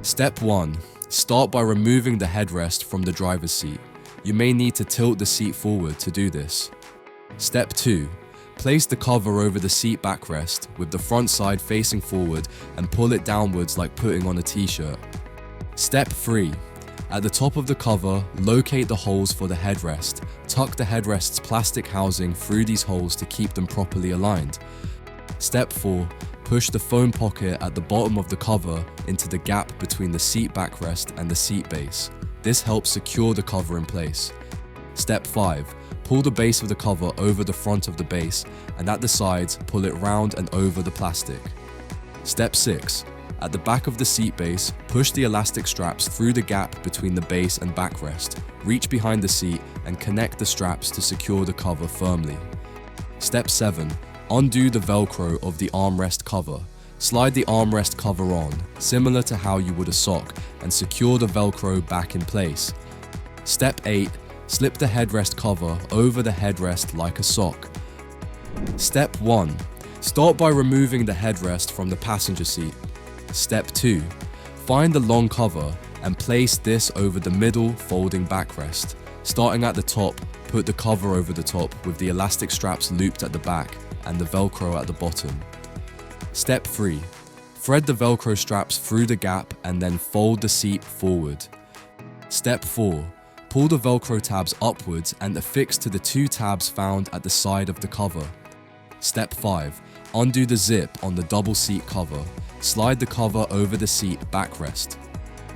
Step 1. Start by removing the headrest from the driver's seat. You may need to tilt the seat forward to do this. Step 2. Place the cover over the seat backrest with the front side facing forward and pull it downwards like putting on a t-shirt. Step 3. At the top of the cover, locate the holes for the headrest. Tuck the headrest's plastic housing through these holes to keep them properly aligned. Step 4. Push the foam pocket at the bottom of the cover into the gap between the seat backrest and the seat base. This helps secure the cover in place. Step 5. Pull the base of the cover over the front of the base, and at the sides, pull it round and over the plastic. Step 6. At the back of the seat base, push the elastic straps through the gap between the base and backrest. Reach behind the seat and connect the straps to secure the cover firmly. Step 7. Undo the Velcro of the armrest cover. Slide the armrest cover on, similar to how you would a sock, and secure the Velcro back in place. Step 8. Slip the headrest cover over the headrest like a sock. Step 1. Start by removing the headrest from the passenger seat. Step 2. Find the long cover and place this over the middle folding backrest. Starting at the top, put the cover over the top with the elastic straps looped at the back and the Velcro at the bottom. Step 3. Thread the Velcro straps through the gap and then fold the seat forward. Step 4. Pull the Velcro tabs upwards and affix to the 2 tabs found at the side of the cover. Step 5. Undo the zip on the double seat cover. Slide the cover over the seat backrest.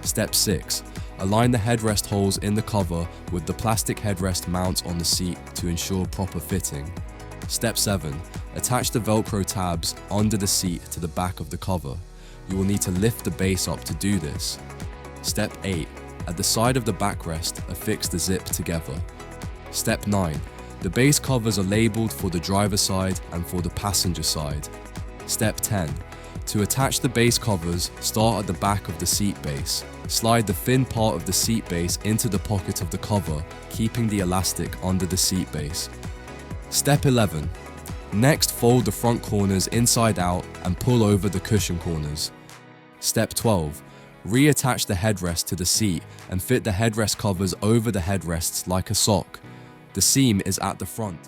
Step 6. Align the headrest holes in the cover with the plastic headrest mount on the seat to ensure proper fitting. Step 7. Attach the Velcro tabs under the seat to the back of the cover. You will need to lift the base up to do this. Step 8. At the side of the backrest, affix the zip together. Step 9. The base covers are labeled for the driver side and for the passenger side. Step 10. To attach the base covers, start at the back of the seat base. Slide the thin part of the seat base into the pocket of the cover, keeping the elastic under the seat base. Step 11. Next, fold the front corners inside out and pull over the cushion corners. Step 12. Reattach the headrest to the seat and fit the headrest covers over the headrests like a sock. The seam is at the front.